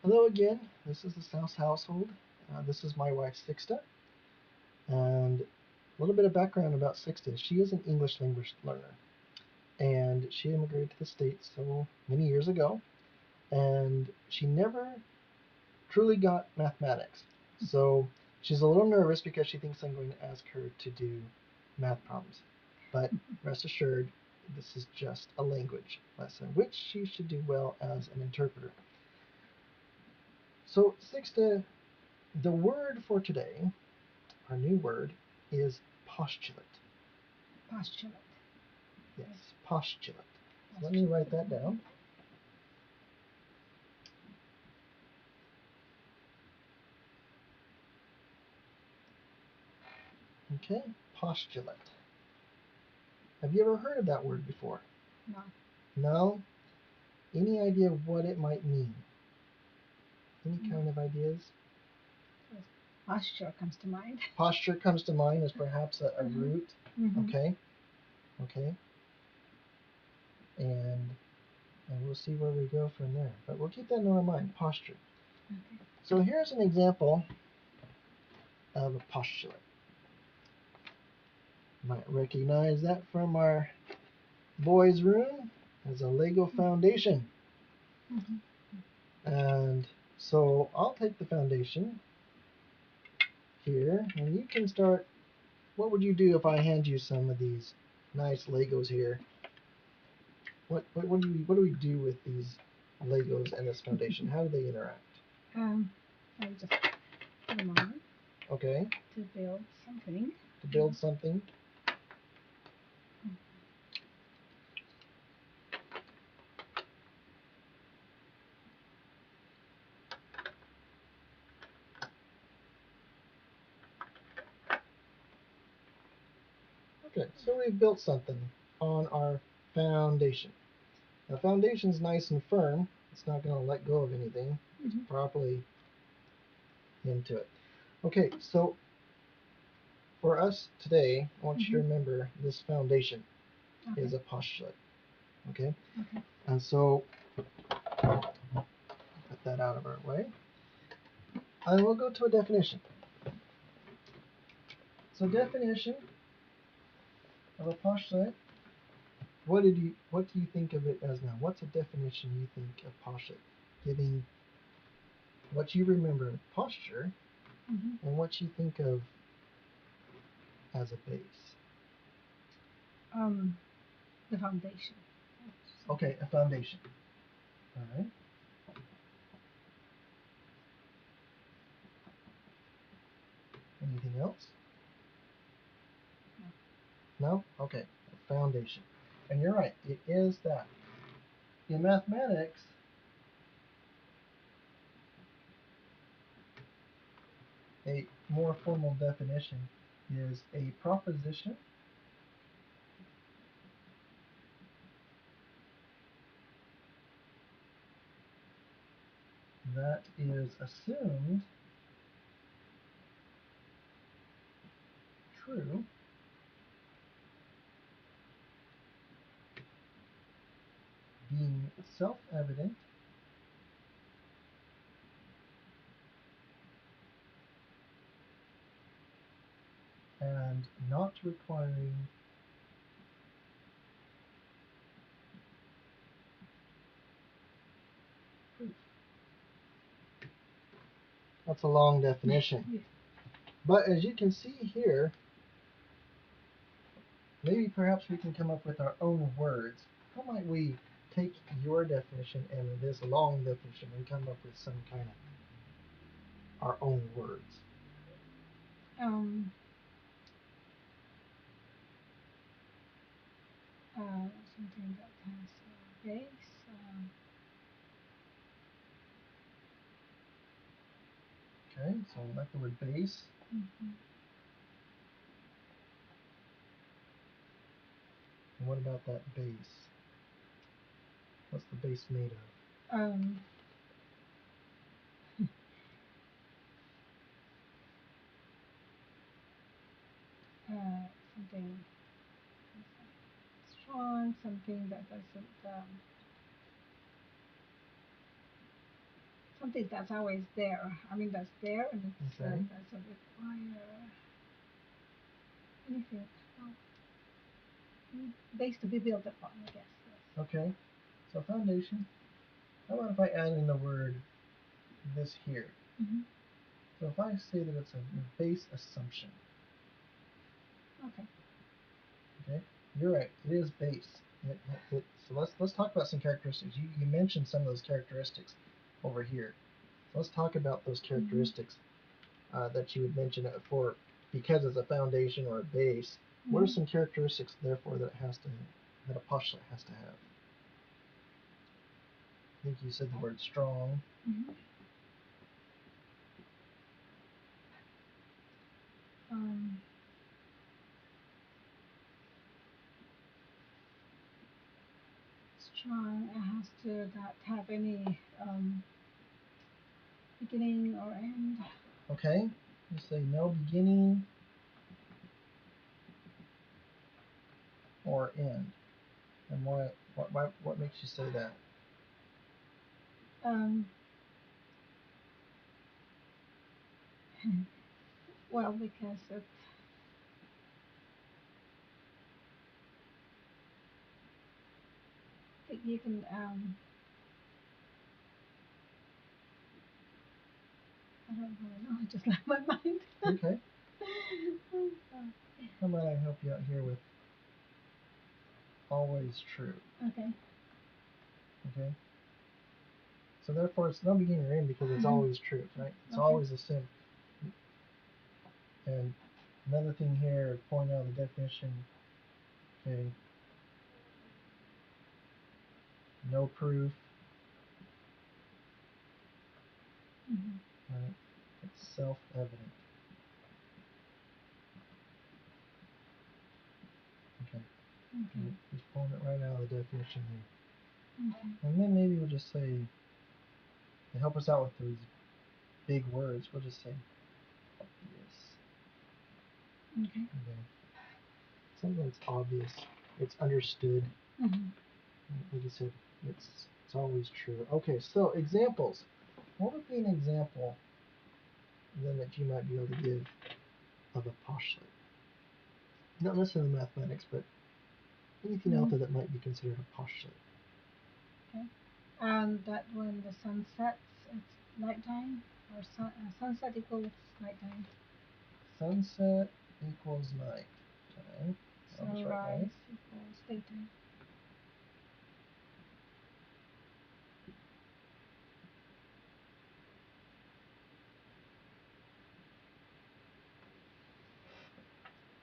Hello again. This is the South household. This is my wife Sixta, and a little bit of background about Sixta. She is an English language learner, and she immigrated to the States so many years ago, and she never truly got mathematics. So she's a little nervous because she thinks I'm going to ask her to do math problems. But rest assured, this is just a language lesson, which she should do well as an interpreter. So Sixta, the word for today, our new word, is postulate. Postulate. Yes, postulate. So let me write that down. Okay, postulate. Have you ever heard of that word before? No. No? Any idea what it might mean? Any kind of ideas? Posture comes to mind. Posture comes to mind as perhaps a root. Okay. Okay. And we'll see where we go from there. But we'll keep that in our mind, posture. Okay. So here's an example of a postulate. Might recognize that from our boys' room as a Lego foundation. And so I'll take the foundation here, and you can start. What would you do if I hand you some of these nice Legos here? What do we do with these Legos and this foundation? How do they interact? I just put them on. Okay. To build something. To build something. Okay, so we've built something on our foundation. Now, foundation's nice and firm. It's not going to let go of anything. It's properly into it. Okay, so for us today, I want you to remember this foundation is a postulate. Okay? And so, put that out of our way. I will go to a definition. So definition of a postulate. What do you think of it as now? What's a definition you think of postulate? Giving what you remember of posture and what you think of as a base. The foundation. Okay, a foundation. All right. Anything else? No? Okay, a foundation. And you're right, it is that. In mathematics, a more formal definition is a proposition that is assumed true being self-evident and not requiring proof. That's a long definition. But as you can see here, maybe perhaps we can come up with our own words. How might we take your definition and this long definition and come up with some kind of our own words? Something that has a base. Okay, so I like the word base. And what about that base? What's the base made of? Something strong, something that doesn't something that's always there. I mean, that's there, and it's Okay. doesn't require anything. Well, base to be built upon, I guess. Yes. Okay. So foundation. How about if I add in the word this here? Mm-hmm. So if I say that it's a base assumption. Okay. Okay. You're right. It is base. So let's talk about some characteristics. You mentioned some of those characteristics over here. So let's talk about those characteristics that you would mention for because it's a foundation or a base. What are some characteristics therefore that that a postulate has to have? I think you said the word strong. Mm-hmm. Um, Strong. It has to not have any beginning or end. Okay. You say no beginning or end. And what makes you say that? Um, well, because you can I don't really know. I just left my mind. Okay. How about I help you out here with always true? Okay. Okay. So therefore, it's no beginning or end because it's always true, right? It's always assumed. And another thing here, point out the definition. Okay. No proof. Mm-hmm. Right. It's self-evident. Okay. Okay. Just pulling it right out of the definition here. Okay. And then maybe we'll just say, to help us out with those big words, we'll just say obvious. Okay. Okay. Something that's obvious. It's understood. Mm-hmm. Like you said, it's always true. Okay, so examples. What would be an example then that you might be able to give of a postulate? Not necessarily mathematics, but anything out there that might be considered a postulate. Okay. And that when the sun sets, it's nighttime, or sunset equals nighttime. Sunset equals night time. Sunrise equals daytime.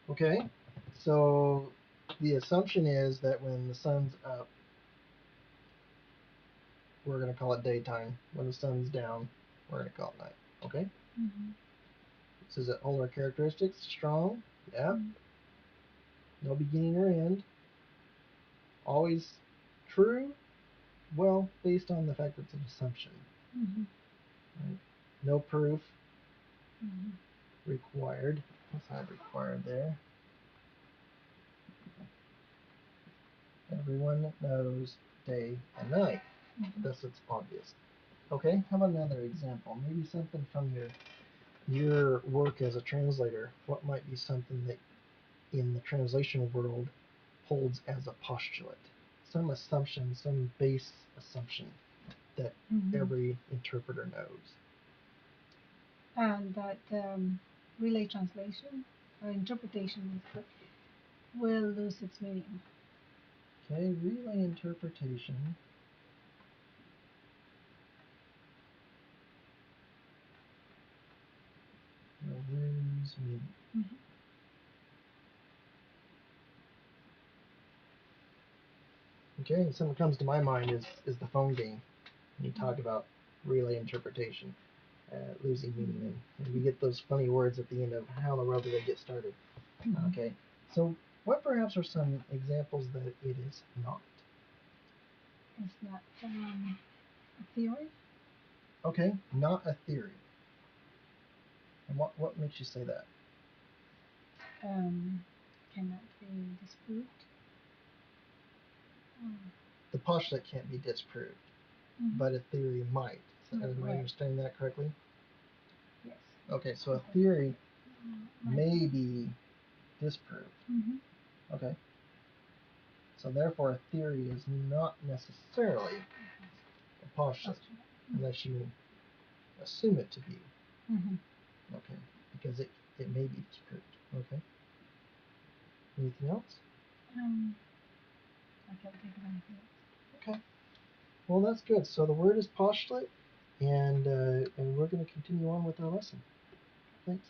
Okay, so the assumption is that when the sun's up, we're going to call it daytime. When the sun's down, we're going to call it night. Okay? Mm-hmm. So does it hold our characteristics? Strong? Yeah. Mm-hmm. No beginning or end. Always true? Well, based on the fact that it's an assumption. Mm-hmm. Right? No proof Mm-hmm. required. Let's add required there. Everyone knows day and night. Mm-hmm. Thus it's obvious. Okay, how about another example? Maybe something from your work as a translator. What might be something that in the translation world holds as a postulate? Some assumption, some base assumption that every interpreter knows. And that relay translation or interpretation will lose its meaning. Okay, relay interpretation. Will lose meaning. Mm-hmm. Okay, something that comes to my mind is the phone game. When you talk about relay interpretation, losing meaning, and we get those funny words at the end of how in the world do they get started. Mm-hmm. Okay, so what perhaps are some examples that it is not? It's not a theory. Okay, not a theory. And what makes you say that? Cannot be disproved. The postulate can't be disproved, Mm-hmm. but a theory might. Am I understanding that correctly? Yes. Okay, so a theory may be disproved. Mm-hmm. Okay. So therefore, a theory is not necessarily a postulate unless you assume it to be. Mm-hmm. Okay, because it may be disproved. Okay. Anything else? I can't think of anything else. Okay. Well, that's good. So the word is postulate, and we're going to continue on with our lesson. Thanks.